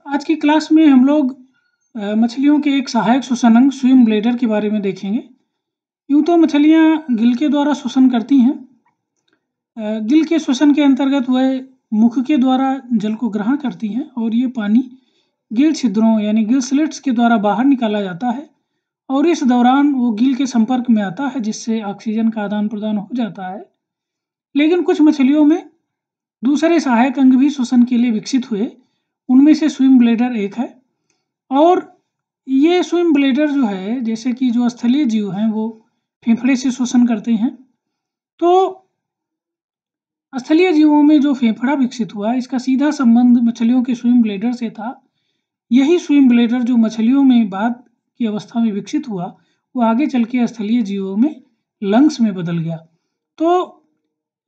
आज की क्लास में हम लोग मछलियों के एक सहायक श्वसन अंग स्विम ब्लैडर के बारे में देखेंगे। यूँ तो मछलियाँ गिल के द्वारा श्वसन करती हैं। गिल के श्वसन के अंतर्गत वह मुख के द्वारा जल को ग्रहण करती हैं और ये पानी गिल छिद्रों यानी गिल स्लिट्स के द्वारा बाहर निकाला जाता है और इस दौरान वो गिल के संपर्क में आता है जिससे ऑक्सीजन का आदान प्रदान हो जाता है। लेकिन कुछ मछलियों में दूसरे सहायक अंग भी श्वसन के लिए विकसित हुए, उनमें से स्विम ब्लैडर एक है। और ये स्विम ब्लैडर जो है, जैसे कि जो स्थलीय जीव हैं वो फेफड़े से श्वसन करते हैं, तो स्थलीय जीवों में जो फेफड़ा विकसित हुआ इसका सीधा संबंध मछलियों के स्विम ब्लैडर से था। यही स्विम ब्लैडर जो मछलियों में बाद की अवस्था में विकसित हुआ वो आगे चल के स्थलीय जीवों में लंग्स में बदल गया। तो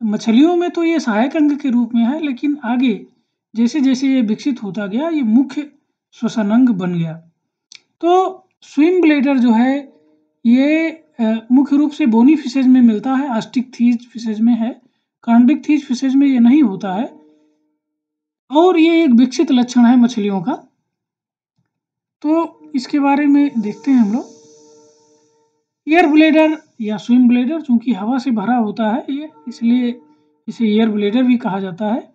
मछलियों में तो ये सहायक अंग के रूप में है, लेकिन आगे जैसे जैसे ये विकसित होता गया ये मुख्य श्वसन अंग बन गया। तो स्विम ब्लैडर जो है ये मुख्य रूप से बोनी फिशेज में मिलता है, आस्टिकथीज फिशेज में है, कॉन्ड्रिकथीज फिशेज में ये नहीं होता है और ये एक विकसित लक्षण है मछलियों का। तो इसके बारे में देखते हैं हम लोग। एयर ब्लैडर या स्विम ब्लैडर चूंकि हवा से भरा होता है ये, इसलिए इसे एयर ब्लैडर भी कहा जाता है।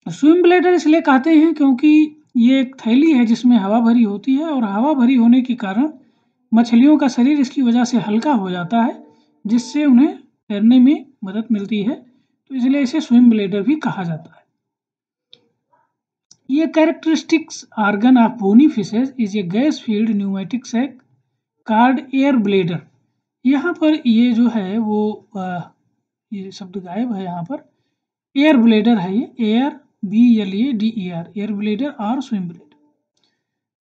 स्विम ब्लैडर इसलिए कहते हैं क्योंकि ये एक थैली है जिसमें हवा भरी होती है और हवा भरी होने के कारण मछलियों का शरीर इसकी वजह से हल्का हो जाता है, जिससे उन्हें तैरने में मदद मिलती है, तो इसलिए इसे स्विम ब्लैडर भी कहा जाता है। ये characteristics organ of bony fishes is a gas filled pneumatic sac called air bladder. यहाँ पर ये जो है वो ये शब्द गायब है यहाँ पर। एयर ब्लैडर है ये, एयर BLADER, एयर ब्लैडर और स्विम ब्लैडर।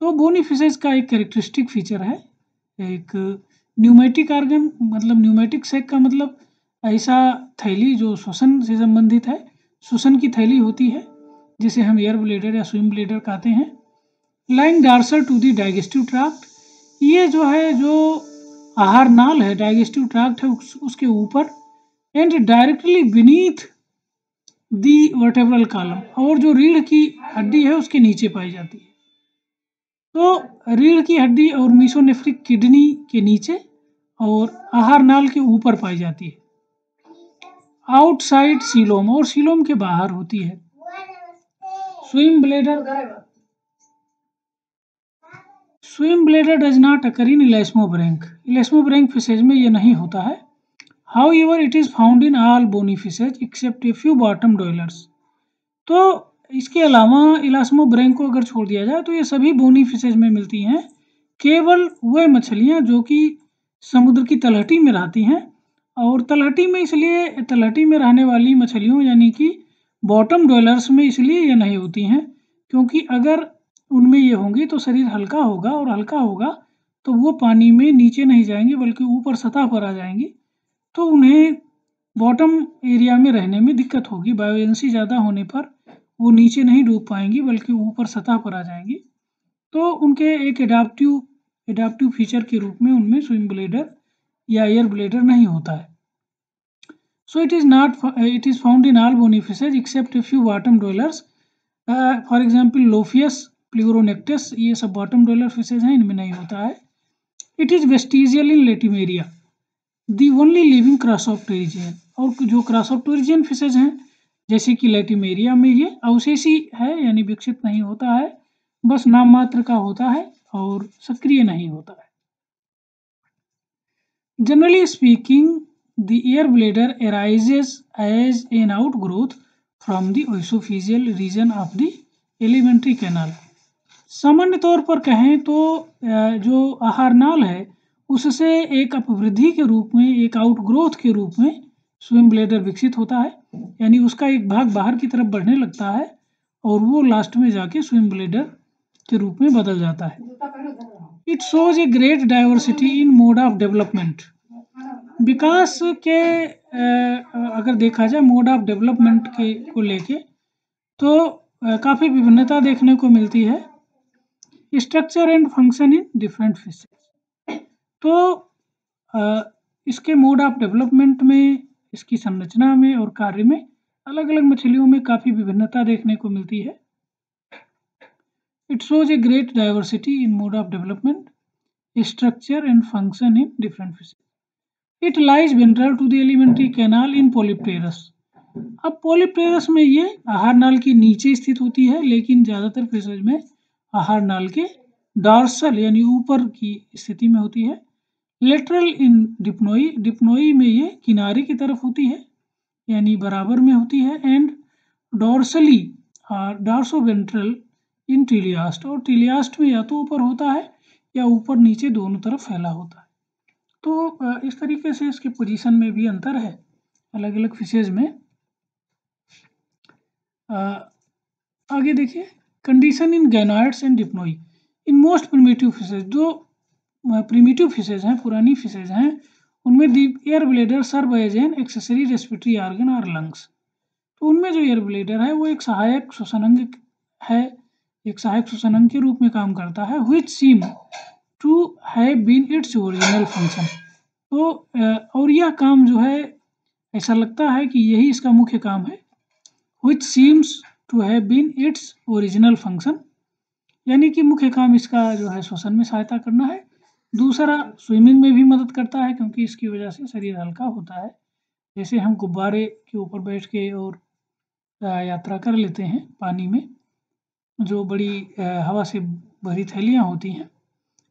तो बोनी फिशेज का एक कैरेक्टरिस्टिक फीचर है एक न्यूमेटिक ऑर्गन, मतलब न्यूमेटिक सैक का मतलब ऐसा थैली जो श्वसन से संबंधित है, श्वसन की थैली होती है जिसे हम एयर ब्लैडर या स्विम ब्लैडर कहते हैं। Lying dorsal to the digestive tract, ये जो है जो आहार नाल है, डाइजेस्टिव ट्रैक्ट है उसके ऊपर, and directly beneath the vertebral column, और जो रीढ़ की हड्डी है उसके नीचे पाई जाती है। तो रीढ़ की हड्डी और मीसोनेफ्रिक किडनी के नीचे और आहार नाल के ऊपर पाई जाती है। आउटसाइड सीलोम, और सीलोम के बाहर होती है। Swim bladder does not occur in elasmobranch, elasmobranch fishes में ये नहीं होता है। However, it is found in all bony fishes except a few bottom dwellers. तो इसके अलावा इलास्मोब्रैंक को अगर छोड़ दिया जाए तो ये सभी बोनी फिशेज में मिलती हैं, केवल वह मछलियाँ जो कि समुद्र की तलहटी में रहती हैं। और तलहटी में इसलिए, तलहटी में रहने वाली मछलियों यानी कि बॉटम ड्वेलर्स में इसलिए ये नहीं होती हैं क्योंकि अगर उनमें ये होंगी तो शरीर हल्का होगा, और हल्का होगा तो वो पानी में नीचे नहीं जाएंगी बल्कि ऊपर सतह पर आ जाएंगी, तो उन्हें बॉटम एरिया में रहने में दिक्कत होगी। बायोएंसी ज़्यादा होने पर वो नीचे नहीं डूब पाएंगी बल्कि ऊपर सतह पर आ जाएंगी। तो उनके एक एडाप्टिव फीचर के रूप में उनमें स्विम ब्लैडर या एयर ब्लैडर नहीं होता है। So it is found in all bony fishes except a few bottom dwellers. For example Lophius, Pleuronectes, ये सब बॉटम ड्वेलर फिशेज हैं, इनमें नहीं होता है। It is vestigial in Latimeria, the only living crossopterygian, और जो क्रॉसऑप्टेरिजियन फिशेज हैं जैसे कि लेटिमेरिया में ये अवशेषी है यानी विकसित नहीं होता है, बस नाम मात्र का होता है और सक्रिय नहीं होता है। Generally speaking the air bladder arises as an outgrowth from the oesophageal region of the alimentary canal. सामान्य तौर पर कहें तो जो आहार नाल है उससे एक अपवृद्धि के रूप में, एक आउटग्रोथ के रूप में स्विम ब्लैडर विकसित होता है, यानी उसका एक भाग बाहर की तरफ बढ़ने लगता है और वो लास्ट में जाके स्विम ब्लैडर के रूप में बदल जाता है। It shows a great diversity in mode of development, विकास के अगर देखा जाए मोड ऑफ डेवलपमेंट के को लेके तो काफ़ी विभिन्नता देखने को मिलती है। Structure and function in different fishes, तो इसके मोड ऑफ डेवलपमेंट में, इसकी संरचना में और कार्य में अलग अलग मछलियों में काफ़ी विभिन्नता देखने को मिलती है। It shows a great diversity in mode of development, structure and function in different fishes. It lies ventral to the alimentary canal in Polypterus. अब पोलिप्टेरस में ये आहार नाल के नीचे स्थित होती है, लेकिन ज़्यादातर फिशेज में आहार नाल के डॉर्सल यानी ऊपर की स्थिति में होती है। लेटरल इन डिप्नोई, डिप्नोई में ये किनारे की तरफ होती है यानी बराबर में होती है। एंड डॉर्सली डॉर्सोवेंट्रल इन टीलियास्ट, और टीलियास्ट में या तो ऊपर होता है या ऊपर नीचे दोनों तरफ फैला होता है। तो इस तरीके से इसके पोजीशन में भी अंतर है अलग अलग फिशेज में। आगे देखिए, condition in ganoids and Dipnoi in most primitive fishes. जो प्रिमिटिव फिशेज हैं, पुरानी फिशेज हैं, उनमें the air bladder serve as an accessory respiratory organ or lungs. तो उनमें जो एयर ब्लेडर है वो एक सहायक श्वसन अंग है, एक सहायक श्वसन अंग के रूप में काम करता है। Which seem to have been its original function. तो और यह काम जो है, ऐसा लगता है कि यही इसका मुख्य काम है। Which seems to have been its original function, यानी कि मुख्य काम इसका जो है श्वसन में सहायता करना है। दूसरा, स्विमिंग में भी मदद करता है क्योंकि इसकी वजह से शरीर हल्का होता है। जैसे हम गुब्बारे के ऊपर बैठ के और यात्रा कर लेते हैं पानी में, जो बड़ी हवा से भरी थैलियाँ होती हैं,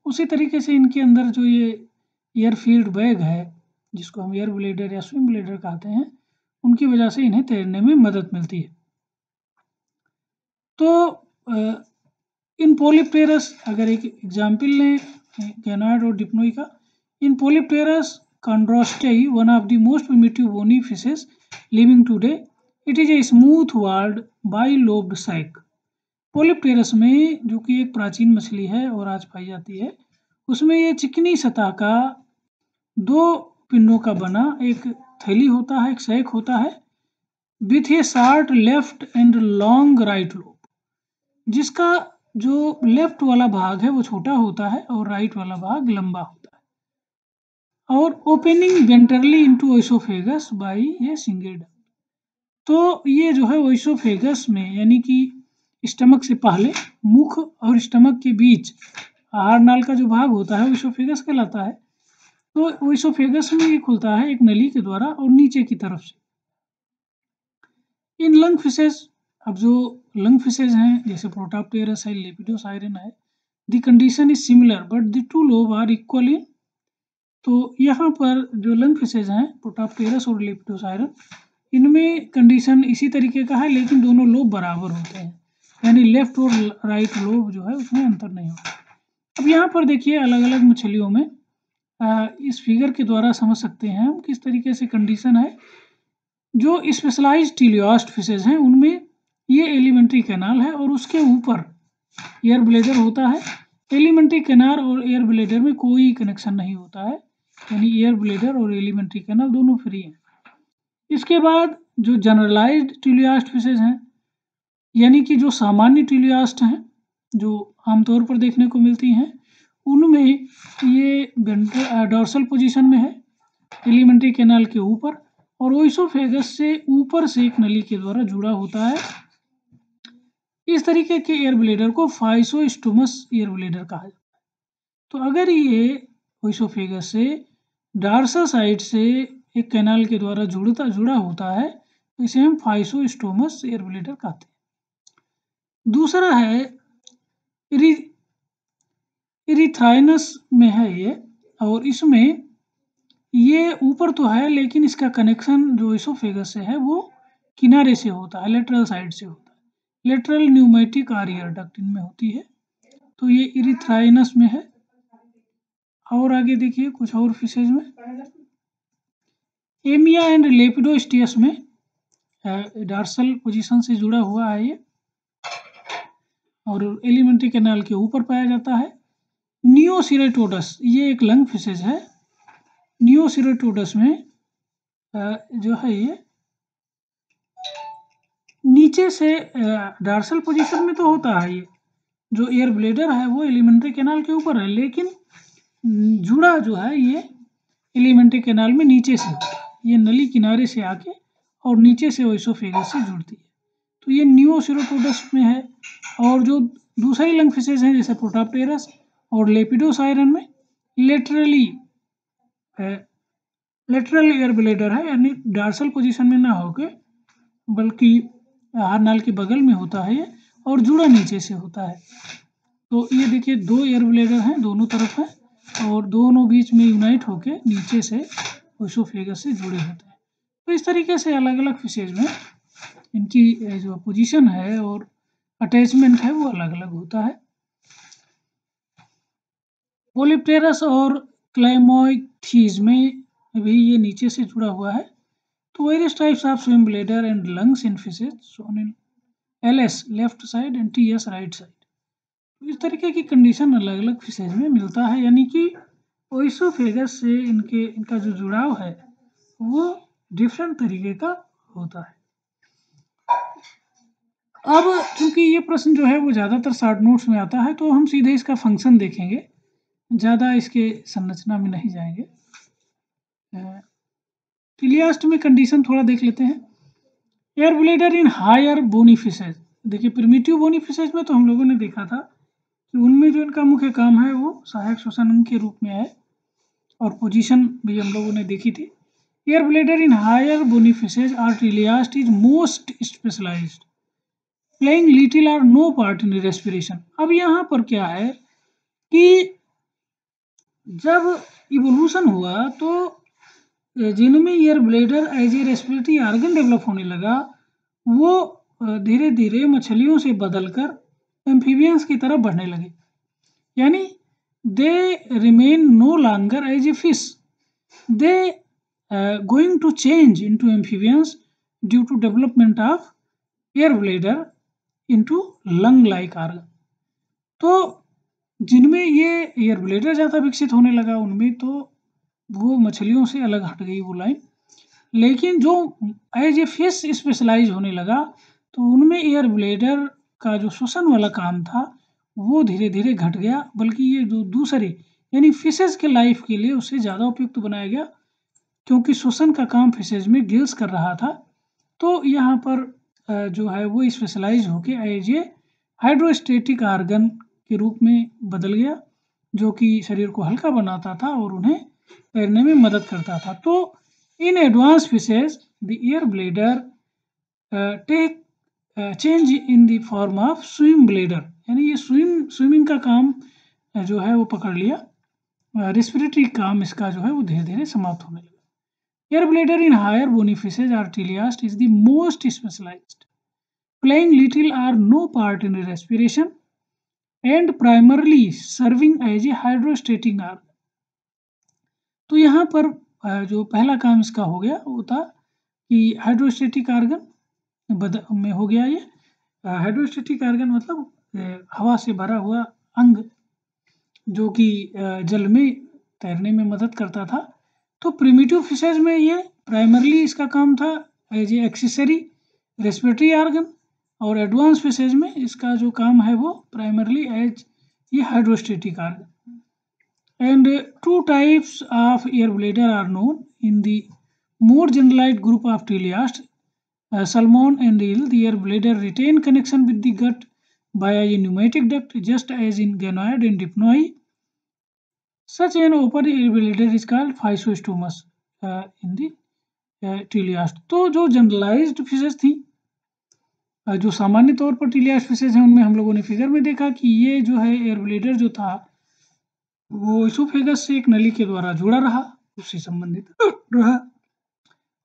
उसी तरीके से इनके अंदर जो ये एयर फील्ड बैग है, जिसको हम एयर ब्लेडर या स्विम ब्लेडर कहते हैं, उनकी वजह से इन्हें तैरने में मदद मिलती है। तो इन पोलिप्टेरस, अगर एक एग्जाम्पल लें गैनॉइड और डिप्नोई का, इन पोलिप्टेरस chondrostei, one of the most primitive bony fishes living today, it is a smooth walled bilobed sac। पोलिप्टेरस में, जो कि एक प्राचीन मछली है और आज पाई जाती है, उसमें ये चिकनी सतह का दो पिंडों का बना एक थैली होता है, एक सैक होता है, with A short left and long right lobe, जिसका जो लेफ्ट वाला भाग है वो छोटा होता है और राइट वाला भाग लंबा होता है, और opening ventrally into oesophagus by a single duct. तो ये जो है ओइसोफेगस में, यानी कि स्टमक से पहले मुख और स्टमक के बीच आहार नाल का जो भाग होता है ओइसोफेगस कहलाता है। तो ओइसोफेगस में ये खुलता है एक नली के द्वारा और नीचे की तरफ से। इन लंग फिशेज, अब जो लंग फिशेज हैं जैसे प्रोटाप्टेरस है, लेपिडोसाइरन है, the condition is similar but the two lobe are equal in. तो यहाँ पर जो लंग फिशेज हैं प्रोटाप्टेरस और लेपिडोसाइरन, इनमें कंडीशन इसी तरीके का है, लेकिन दोनों लोब बराबर होते हैं, यानी लेफ्ट और राइट लोब जो है उसमें अंतर नहीं होता। अब यहाँ पर देखिए, अलग अलग मछलियों में इस फिगर के द्वारा समझ सकते हैं हम किस तरीके से कंडीशन है। जो स्पेशलाइज्ड टीलियास्ट फिशेज हैं उनमें ये एलिमेंट्री कैनाल है और उसके ऊपर एयर ब्लेडर होता है। एलिमेंट्री कैनाल और एयर ब्लेडर में कोई कनेक्शन नहीं होता है, यानी एयर ब्लेडर और एलिमेंट्री कैनाल दोनों फ्री हैं। इसके बाद जो जनरलाइज्ड टीलियास्ट फिशेज हैं, यानी कि जो सामान्य टीलियास्ट हैं जो आमतौर पर देखने को मिलती हैं, उनमें ये डॉर्सल पोजीशन में है, एलिमेंट्री कैनाल के ऊपर, और ओइसोफेगस से ऊपर से एक नली के द्वारा जुड़ा होता है। इस तरीके के एयर ब्लेडर को फाइसोस्टोमस एयर ब्लेडर कहा जाता है। तो अगर ये ओइसोफेगस से डॉर्सल साइड से एक कैनाल के द्वारा जुड़ा होता है तो इसे हम फाइसोस्टोमस एयर ब्लेडर कहते हैं। दूसरा है इरिथ्राइनस में है ये, और इसमें ये ऊपर तो है लेकिन इसका कनेक्शन जो ओइसोफेगस से है वो किनारे से होता है, लेटरल साइड से होता है। लेटरल न्यूमेटिक और एयर डक्ट इनमें होती है। तो ये इरिथ्राइनस में है। और आगे देखिए कुछ और फिशेज में, एमिया एंड लेपिडोस्टियस में डॉर्सल पोजीशन से जुड़ा हुआ है ये, और एलिमेंट्री कैनाल के ऊपर पाया जाता है। नियोसिरेटोडस, ये एक लंग फिशेज है। नियोसिरेटोडस में जो है ये नीचे से डॉर्सल पोजीशन में तो होता है, ये जो एयर ब्लेडर है वो एलिमेंट्री कैनाल के ऊपर है, लेकिन जुड़ा जो है ये एलिमेंट्री कैनाल में नीचे से होता है। ये नली किनारे से आके और नीचे से ओइसोफेगस से जुड़ती है। तो ये नियोसिरोपोडस में है। और जो दूसरी लंग फिशेज हैं जैसे प्रोटाप्टेरस और लेपिडोसायरन में लेटरल एयर ब्लेडर है, यानी डार्सल पोजीशन में ना होके बल्कि आहार नाल के बगल में होता है ये, और जुड़ा नीचे से होता है। तो ये देखिए 2 एयर ब्लेडर हैं, दोनों तरफ है और दोनों बीच में यूनाइट होके नीचे से ओइसोफेगस से जुड़े होते हैं। तो इस तरीके से अलग-अलग फिशेज में इनकी जो पोजीशन है और अटैचमेंट है वो अलग-अलग होता है। पोलिप्टेरस और क्लैमोइथीज में भी ये नीचे से जुड़ा हुआ है। तो various types of swim bladder and lungs in fishes shown in LS left side and TS right side. तो इस तरीके की कंडीशन अलग-अलग फिशेज में मिलता है, यानी कि ओइसोफेगस से इनका जो जुड़ाव है वो डिफरेंट तरीके का होता है। अब क्योंकि ये प्रश्न जो है वो ज़्यादातर शॉर्ट नोट्स में आता है तो हम सीधे इसका फंक्शन देखेंगे, ज़्यादा इसके संरचना में नहीं जाएंगे। टिलियास्ट में कंडीशन थोड़ा देख लेते हैं। Air bladder in higher bony fishes, देखिए प्रिमिटिव बोनी फिशेज में तो हम लोगों ने देखा था कि उनमें जो इनका मुख्य काम है वो सहायक श्वसन अंग के रूप में है और पोजीशन भी हम लोगों ने देखी थी। Air bladder in higher bony fishes or teleost is most specialised playing little or no part in respiration. अब यहाँ पर क्या है कि जब इवोल्यूशन हुआ तो जिनमें air bladder as a respiratory organ develop होने लगा वो धीरे धीरे मछलियों से बदलकर एम्फीबियंस की तरफ बढ़ने लगे, यानी they remain no longer as a fish, they going to change into amphibians due to development of air bladder into lung like organ. तो जिनमें ये एयर ब्लेडर ज़्यादा विकसित होने लगा उनमें तो वो मछलियों से अलग हट गई वो लाइन, लेकिन जो एज ए फिश स्पेशलाइज होने लगा तो उनमें एयर ब्लेडर का जो श्वसन वाला काम था वो धीरे धीरे घट गया, बल्कि ये जो दूसरे यानी फिशेज के लाइफ के लिए उससे ज़्यादा उपयुक्त बनाया गया क्योंकि श्वसन का काम फिशेज में गिल्स कर रहा था। तो यहाँ पर जो है वो स्पेशलाइज होके एज ए हाइड्रोस्टेटिक ऑर्गन के रूप में बदल गया, जो कि शरीर को हल्का बनाता था और उन्हें तैरने में मदद करता था। तो in advance fishes the air bladder take change in the form of swim bladder, यानी ये स्विमिंग का काम जो है वो पकड़ लिया, रेस्पिरेटरी काम इसका जो है वो धीरे धीरे समाप्त होने लगा। Air bladder in higher bony fishes or teleost is the most specialised playing little or no part in respiration and primarily serving as a hydrostatic organ. तो यहाँ पर जो पहला काम इसका हो गया वो था कि हाइड्रोस्टेटिक ऑर्गन में हो गया ये। हाइड्रोस्टेटिक ऑर्गन मतलब हवा से भरा हुआ अंग जो कि जल में तैरने में मदद करता था। तो प्रिमिटिव फिशेज में ये प्राइमरली इसका काम था as a accessory respiratory organ, और एडवांस फिशेज में इसका जो काम है वो प्राइमरली एज ये hydrostatic organ. And two types of air bladder are known in the more generalized group of teleost, salmon and eel. The air bladder retain connection with the gut via a pneumatic duct, just as in ganoid and dipnoi. Such an open air bladder is called physostomus in the teleost. तो जो generalised fishes थी, जो सामान्य तौर पर टिलियास्ट fishes हैं, उनमें हम लोगों ने फिगर में देखा कि ये जो है एयर ब्लेडर जो था वो इसोफेगस से एक नली के द्वारा जुड़ा रहा, उससे संबंधित रहा,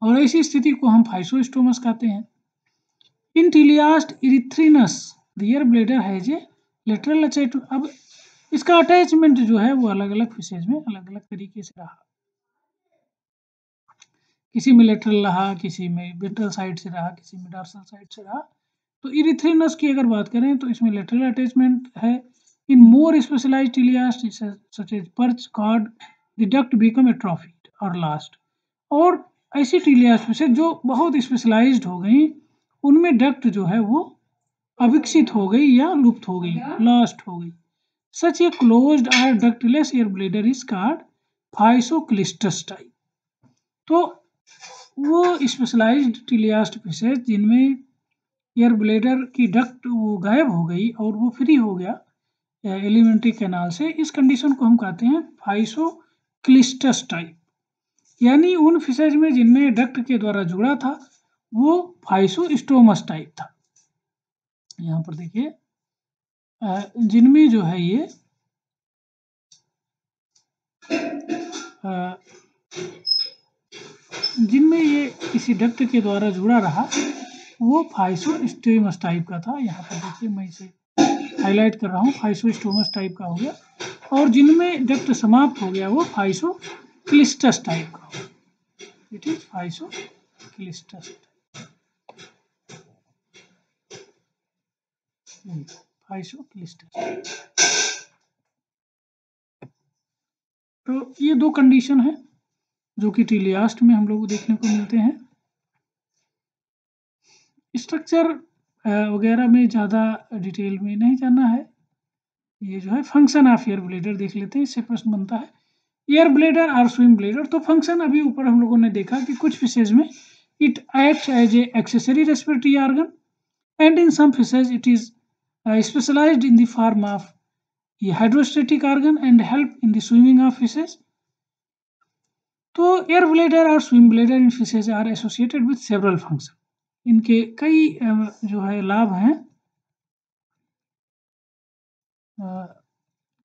और ऐसी स्थिति को हम फाइसोस्टोमस कहते हैं। In teleost Erythrinus the air bladder has a lateral attachment. अब इसका अटैचमेंट जो है वो अलग अलग फिशेज में अलग अलग तरीके से रहा, किसी में लेटरल रहा, किसी में वेंट्रल साइड से रहा, किसी में डॉर्सल साइड से रहा। तो इरिथ्रिनस की अगर बात करें तो इसमें लेटरल अटैचमेंट है। In more specialized teleost such as perch, cod, the duct become atrophied or lost. और ऐसी टेलियास्ट में से जो बहुत स्पेशलाइज्ड हो गई उनमें डक्ट जो है वो अविकसित हो गई या लुप्त हो गई, लॉस्ट हो गई। Such a closed or ductless air bladder is called physoclistus type. तो वो स्पेशलाइज्ड टेलियास्ट फिशेज जिनमें एयर ब्लैडर की डक्ट वो गायब हो गई और वो फ्री हो गया एलिमेंट्री कैनाल से। इस कंडीशन को हम कहते हैं फाइसोक्लिस्टस टाइप। यानी उन फिशेज में जिनमें डक्ट के द्वारा जुड़ा था वो फाइसोस्टोमस टाइप था। यहाँ पर देखिए जिनमें जो है ये जिनमें ये किसी डक्ट के द्वारा जुड़ा रहा वो फाइसोस्टोमस टाइप का था। यहाँ पर देखिए मैं इसे हाईलाइट कर रहा हूँ, फाइसोस्टोमस टाइप का हो गया। और जिनमें डक्ट समाप्त हो गया वो फाइसोक्लिस्टस टाइप का हो। It is physoclistous physoclistous. तो ये दो कंडीशन है जो कि टीलियास्ट में हम लोग देखने को मिलते हैं। स्ट्रक्चर वगैरह में ज़्यादा डिटेल में नहीं जाना है। ये जो है फंक्शन ऑफ एयर ब्लैडर देख लेते हैं, इससे प्रश्न बनता है एयर ब्लैडर और स्विम ब्लैडर। तो फंक्शन अभी ऊपर हम लोगों ने देखा कि कुछ फिशेज में it acts as a accessory respiratory organ and in some fishes it is specialized in the form of hydrostatic organ and help in the swimming of fishes. तो एयर ब्लैडर और swim bladder in fishes are associated with several function. इनके कई जो है लाभ हैं।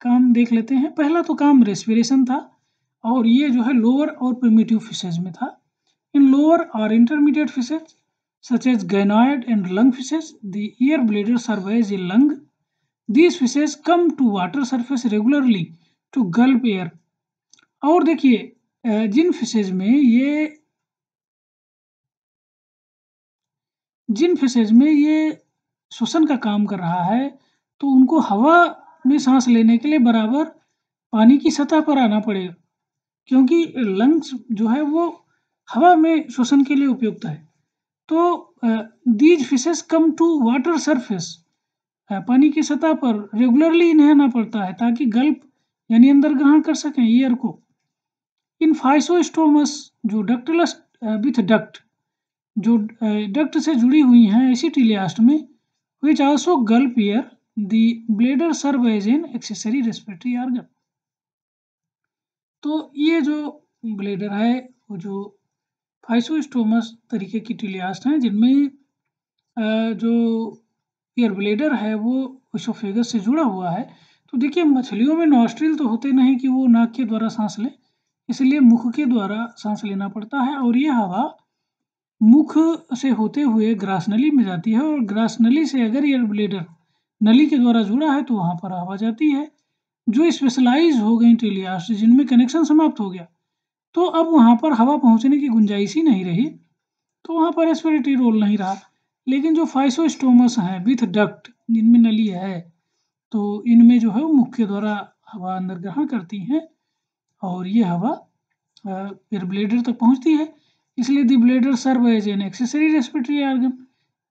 काम देख लेते हैं। पहला तो काम रेस्पिरेशन था और ये जो है लोअर और प्रिमिटिव फिशेज में था। इन लोअर और intermediate fishes such as ganoid and lung fishes the air bladder serve as a lung. These fishes come to water surface regularly to gulp air. और देखिए जिन फिशेज में ये श्वसन का काम कर रहा है तो उनको हवा में सांस लेने के लिए बराबर पानी की सतह पर आना पड़ेगा, क्योंकि लंग्स जो है वो हवा में श्वसन के लिए उपयुक्त है। तो these fishes come to water surface, पानी की सतह पर रेगुलरली इन्हें आना पड़ता है ताकि गल्प यानी अंदर ग्रहण कर सकें एयर को। इन फाइसोस्टोमस जो डक्टलस विथ डक्ट जो डक्ट से जुड़ी हुई हैं ऐसी टीलियास्ट में which also gulp air, the bladder serve as an accessory respiratory organ। तो ये जो ब्लेडर है वो जो फाइसोस्टोमस तरीके की टीलियास्ट हैं जिनमें जो एयर ब्लेडर है वो इसोफेगस से जुड़ा हुआ है। तो देखिए मछलियों में नॉस्ट्रिल तो होते नहीं कि वो नाक के द्वारा सांस ले, इसलिए मुख के द्वारा सांस लेना पड़ता है और ये हवा मुख से होते हुए ग्रास नली में जाती है और ग्रास नली से अगर एयर ब्लैडर नली के द्वारा जुड़ा है तो वहाँ पर हवा जाती है। जो स्पेशलाइज हो गई टीलियास्ट जिनमें कनेक्शन समाप्त हो गया तो अब वहाँ पर हवा पहुँचने की गुंजाइश ही नहीं रही, तो वहाँ पर रेस्पिरेटरी रोल नहीं रहा। लेकिन जो फाइसोस्टोमस हैं विथ डक्ट जिनमें नली है तो इनमें जो है वो मुख के द्वारा हवा अंदर ग्रहण करती हैं और ये हवा एयर ब्लैडर तक पहुँचती है। इसलिए the bladder serve as an accessory respiratory organ.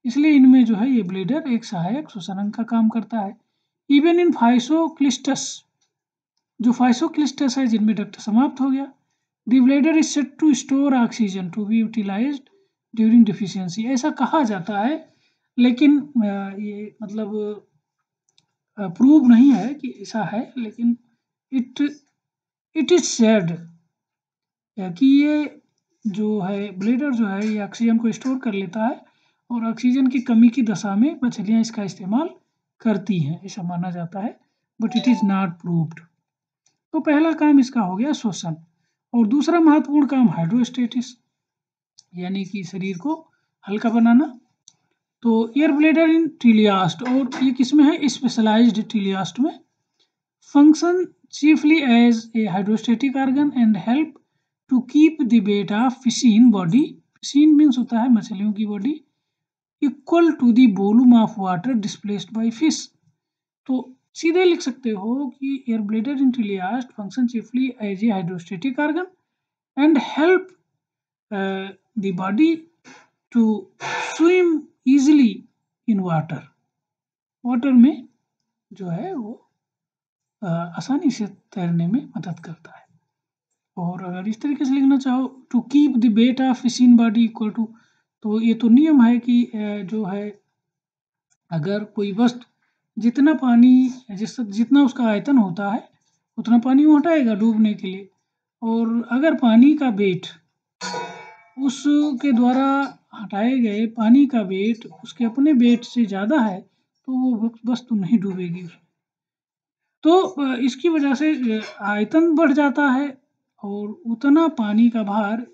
इसलिए इनमें जो है ये ब्लैडर एक सहायक श्वसन अंग का काम करता है। इवन इन फाइसोक्लिस्टस, जो फाइसोक्लिस्टस है जिनमें डक्ट समाप्त हो गया, the bladder is set to store oxygen to be utilized during deficiency. ऐसा कहा जाता है लेकिन ये मतलब प्रूव नहीं है कि ऐसा है, लेकिन इट इज सेड कि ये जो है ब्लैडर जो है ये ऑक्सीजन को स्टोर कर लेता है और ऑक्सीजन की कमी की दशा में मछलियाँ इसका इस्तेमाल करती हैं, ऐसा माना जाता है, but it is not proved. तो पहला काम इसका हो गया श्वसन और दूसरा महत्वपूर्ण काम हाइड्रोस्टेटिस यानी कि शरीर को हल्का बनाना। तो एयर ब्लैडर इन टीलियास्ट, और ये किस में है, स्पेशलाइज्ड टीलियास्ट में, function chiefly as a hydrostatic organ and help to keep the weight of piscine body, piscine means होता है मछलियों की body, equal to the volume of water displaced by fish। तो सीधे लिख सकते हो कि air bladder in teleost function chiefly as a hydrostatic organ and help the body to swim easily in water। Water में जो है वो आसानी से तैरने में मदद करता है। और अगर इस तरीके से लिखना चाहो to keep the weight of fish in body equal to, तो ये तो नियम है कि जो है अगर कोई वस्तु जितना पानी जितना उसका आयतन होता है उतना पानी वो हटाएगा डूबने के लिए, और अगर पानी का वेट उसके द्वारा हटाए गए पानी का वेट उसके अपने वेट से ज़्यादा है तो वो वस्तु नहीं डूबेगी उसमें। तो इसकी वजह से आयतन बढ़ जाता है और उतना पानी का भार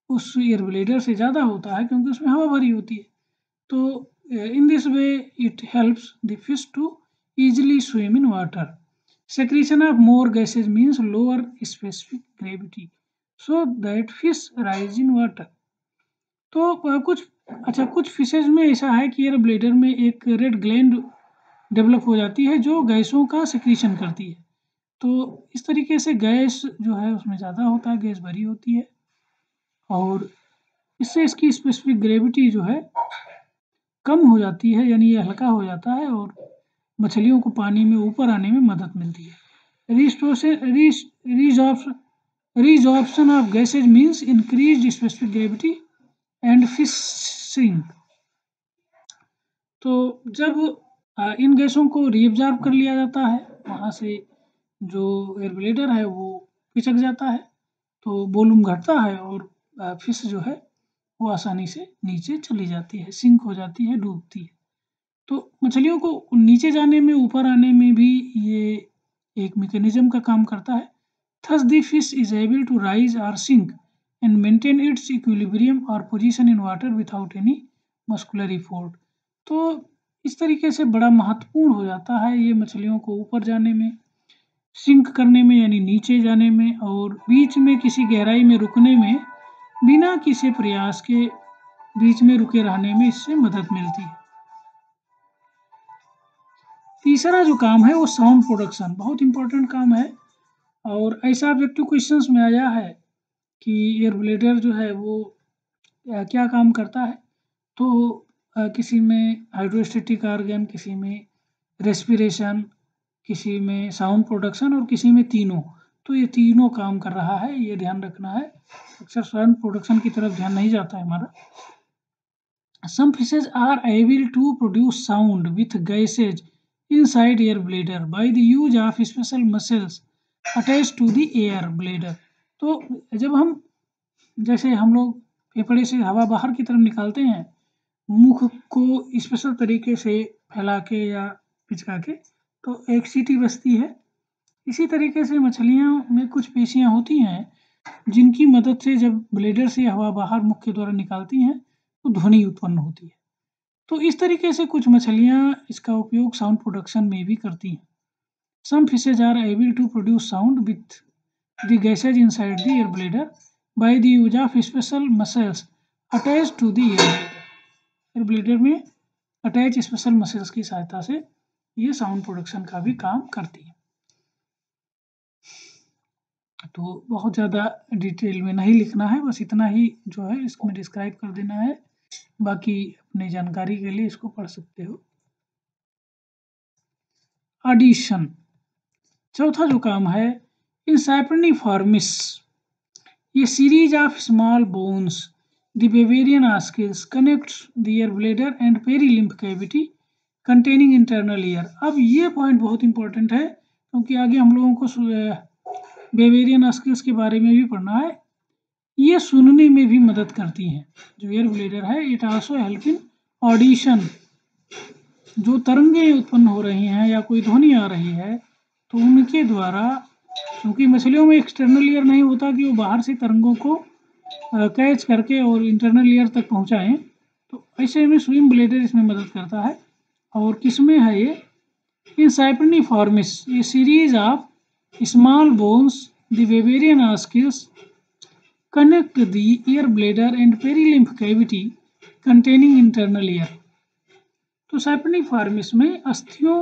उस एयर ब्लेडर से ज़्यादा होता है क्योंकि उसमें हवा भरी होती है। तो in this way it helps the fish to easily swim in water. Secretion of more gases means lower specific gravity so that fish rise in water. तो कुछ फिशेज में ऐसा है कि एयर ब्लेडर में एक रेड ग्लैंड डेवलप हो जाती है जो गैसों का सिक्रीशन करती है। तो इस तरीके से गैस जो है उसमें ज़्यादा होता है, गैस भरी होती है और इससे इसकी स्पेसिफिक ग्रेविटी जो है कम हो जाती है, यानी ये हल्का हो जाता है और मछलियों को पानी में ऊपर आने में मदद मिलती है। Resorption of gases means increase specific gravity and fish sink. तो जब इन गैसों को रीअब्जॉर्ब कर लिया जाता है, वहाँ से जो एयर ब्लेडर है वो पिचक जाता है, तो वॉल्यूम घटता है और फिश जो है वो आसानी से नीचे चली जाती है, सिंक हो जाती है, डूबती है। तो मछलियों को नीचे जाने में, ऊपर आने में भी ये एक मैकेनिज्म का काम करता है। Thus the fish is able to rise or sink and maintain its equilibrium or position in water without any muscular effort. तो इस तरीके से बड़ा महत्वपूर्ण हो जाता है ये मछलियों को ऊपर जाने में, सिंक करने में यानी नीचे जाने में, और बीच में किसी गहराई में रुकने में बिना किसी प्रयास के बीच में रुके रहने में इससे मदद मिलती है। तीसरा जो काम है वो साउंड प्रोडक्शन, बहुत इंपॉर्टेंट काम है और ऐसा ऑब्जेक्टिव क्वेश्चंस में आया है कि एयर ब्लेडर जो है वो क्या काम करता है। तो किसी में हाइड्रोस्टेटिक ऑर्गन, किसी में रेस्पिरेशन, किसी में साउंड प्रोडक्शन और किसी में तीनों। तो ये तीनों काम कर रहा है, ये ध्यान रखना है। अक्सर साउंड प्रोडक्शन की तरफ ध्यान नहीं जाता है हमारा। Some fishes are able to produce sound with gases inside air bladder by the use of special muscles attached to the air bladder. तो जब हम जैसे हम लोग फेफड़े से हवा बाहर की तरफ निकालते हैं, मुख को स्पेशल तरीके से फैला के या पिचका के, तो एक सीटी बजती है। इसी तरीके से मछलियों में कुछ पेशियां होती हैं जिनकी मदद से जब ब्लेडर से हवा बाहर मुख के द्वारा निकालती हैं तो ध्वनि उत्पन्न होती है। तो इस तरीके से कुछ मछलियां इसका उपयोग साउंड प्रोडक्शन में भी करती हैं। Some fishes are able to produce sound with the gases inside the air bladder by the use of special muscles attach to the air bladder. Air bladder में अटैच स्पेशल मसल्स की सहायता से ये sound production का भी काम करती है। तो बहुत ज़्यादा डिटेल में नहीं लिखना है, बस इतना ही जो है इसमें डिस्क्राइब कर देना है, बाकी अपनी जानकारी के लिए इसको पढ़ सकते हो। ऑडिशन, चौथा जो काम है इंसाइपर्निफॉर्मिस, ये series of small bones the Weberian ossicles connects the air bladder and perilymph cavity containing internal air. अब ये पॉइंट बहुत इंपॉर्टेंट है क्योंकि आगे हम लोगों को बेवेरियन ऑस्किल्स के बारे में भी पढ़ना है। ये सुनने में भी मदद करती हैं जो एयर ब्लेडर है। It also help in audition, जो तरंगे उत्पन्न हो रही हैं या कोई ध्वनि आ रही है तो उनके द्वारा, क्योंकि मछलियों में एक्सटर्नल ईयर नहीं होता कि वो बाहर से तरंगों को कैच करके और इंटरनल ईयर तक पहुंचाएं, तो ऐसे में स्विम ब्लेडर इसमें मदद करता है। और किसमें है ये इंसाइपर्निफॉर्मिस, ये series of small bones the Weberian ossicles connect the ear bladder and perilymph cavity containing internal air। तो साइपर्निफॉर्मिस में अस्थियों,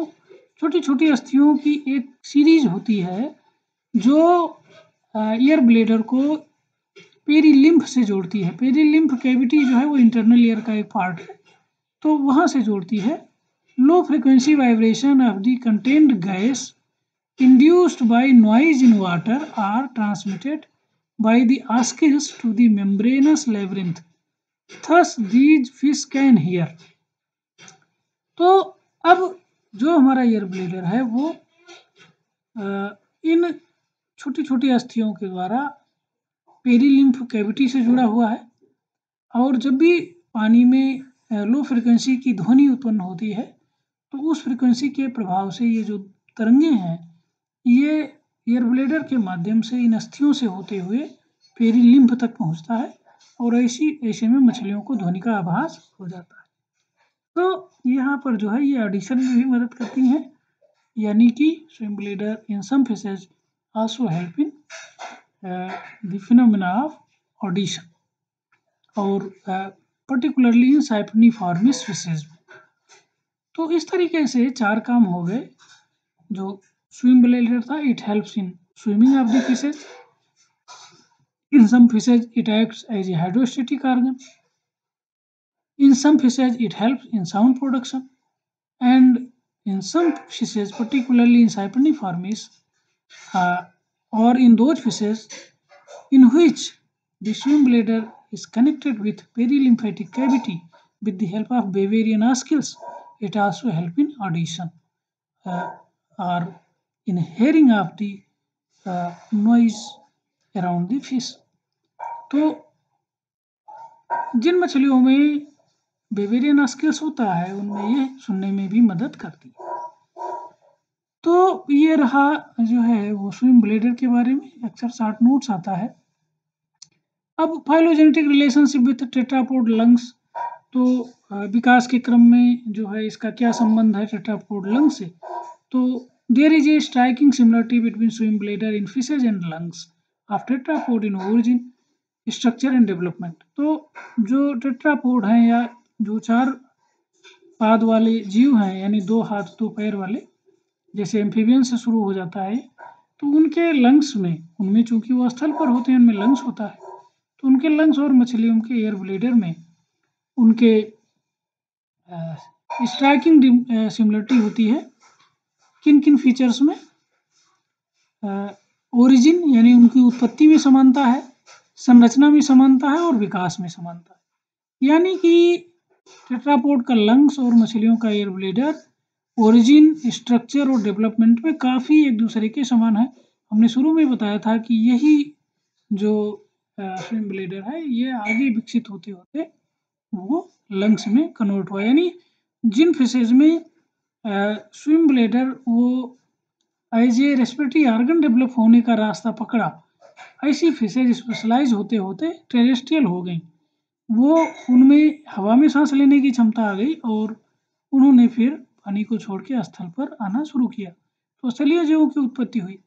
छोटी छोटी अस्थियों की एक सीरीज होती है जो ईयर ब्लेडर को पेरीलिम्फ से जोड़ती है। पेरीलिम्फ कैविटी जो है वो इंटरनल ईयर का एक पार्ट है, तो वहाँ से जोड़ती है। Low frequency vibration of the contained gas induced by noise in water are transmitted by the oscills to the membranous labyrinth. Thus, these fish can hear. तो अब जो हमारा एयर ब्लैडर है वो इन छोटी-छोटी अस्थियों के द्वारा पेरिलिम्फ कैविटी से जुड़ा हुआ है और जब भी पानी में लो फ्रीक्वेंसी की ध्वनि उत्पन्न होती है तो उस फ्रीक्वेंसी के प्रभाव से ये जो तरंगे हैं ये एयर ब्लैडर के माध्यम से इन अस्थियों से होते हुए पेरिलिम्फ तक पहुंचता है और ऐसे में मछलियों को ध्वनि का आभास हो जाता है। तो यहाँ पर जो है ये ऑडिशन में भी मदद करती हैं, यानी कि swim bladder in some fishes also help in the phenomena of audition और पर्टिकुलरली इन साइप्निफॉर्मिस फिशेज। तो इस तरीके से 4 काम हो गए। जो स्विम ब्लैडर था, it helps in swimming of the fishes, in some fishes it acts as a hydrostatic organ, in some fishes it helps in sound production, and in some fishes particularly in Cypriniformis or in those fishes in which the swim bladder is connected with perilymphatic cavity with the help of Bavarian oscills, it also helps in audition or in hearing of the noise around the fish। तो जिन मछलियों में बेवेरियन ossicles होता है उनमें ये सुनने में भी मदद करती है। तो ये रहा जो है वो स्विम ब्लैडर के बारे में, अक्सर शॉर्ट नोट्स आता है। अब phylogenetic relationship with tetrapod lungs, तो विकास के क्रम में जो है इसका क्या संबंध है टेट्रापोड लंग से। तो there is a striking similarity between swim bladder in fishes and lungs of tetrapod in origin, structure and development. तो जो टेट्रापोड हैं या जो 4 पाद वाले जीव हैं, यानी 2 हाथ 2 पैर वाले, जैसे एम्फीबियन से शुरू हो जाता है, तो उनके लंग्स में, उनमें चूंकि वो स्थल पर होते हैं उनमें लंग्स होता है, तो उनके लंग्स और मछलियों के एयर ब्लैडर में उनके स्ट्राइकिंग सिमिलरिटी होती है। किन किन फीचर्स में? ओरिजिन यानी उनकी उत्पत्ति में समानता है, संरचना में समानता है और विकास में समानता है। यानी कि टेट्रापोड का लंग्स और मछलियों का एयर ब्लैडर ओरिजिन, स्ट्रक्चर और डेवलपमेंट में काफ़ी एक दूसरे के समान है। हमने शुरू में बताया था कि यही जो स्विम ब्लैडर है ये आगे विकसित होते होते वो लंग्स में कन्वर्ट हुआ, यानी जिन फिशेज में स्विम ब्लैडर वो as a respiratory organ develop होने का रास्ता पकड़ा, ऐसी फिशेज स्पेशलाइज होते होते टेरेस्ट्रियल हो गई। वो उनमें हवा में सांस लेने की क्षमता आ गई और उन्होंने फिर पानी को छोड़ के स्थल पर आना शुरू किया, तो स्थलीय जीवों की उत्पत्ति हुई।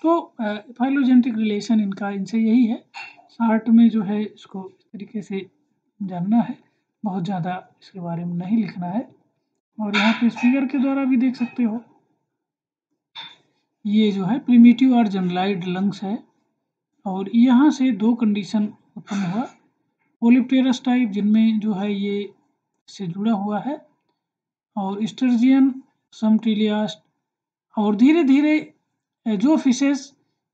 तो फाइलोजेनेटिक रिलेशन इनका इनसे यही है। शार्ट में जो है इसको इस तरीके से जानना है, बहुत ज़्यादा इसके बारे में नहीं लिखना है। और यहाँ पे फिगर के द्वारा भी देख सकते हो, ये जो है प्रिमिटिव और जनरलाइज्ड लंग्स है और यहाँ से 2 कंडीशन उत्पन्न हुआ, पोलिप्टेरस टाइप जिनमें जो है ये से जुड़ा हुआ है और स्टर्जियन, समटिलियास्ट, और धीरे धीरे जो फिशेस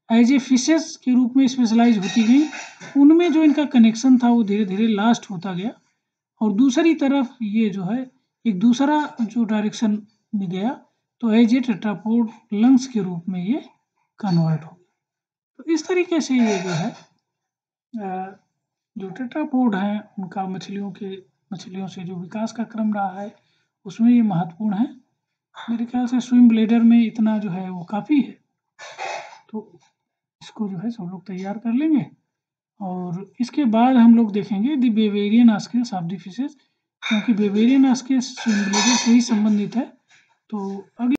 एज ए फिशेस के रूप में स्पेशलाइज होती गई, उनमें जो इनका कनेक्शन था वो धीरे धीरे लास्ट होता गया और दूसरी तरफ ये जो है एक दूसरा जो डायरेक्शन में गया, तो एज ए टेट्रापोड लंग्स के रूप में ये कन्वर्ट हो। तो इस तरीके से ये जो है जो टेट्रापोड हैं उनका मछलियों से जो विकास का क्रम रहा है उसमें ये महत्वपूर्ण है। मेरे ख्याल से स्विम ब्लैडर में इतना जो है वो काफ़ी है। तो इसको जो है सब लोग तैयार कर लेंगे और इसके बाद हम लोग देखेंगे the Weberian ossicles of the fishes, क्योंकि बेवेरियन ऑस्किल्स स्विम ब्लैडर से ही संबंधित है। तो अगले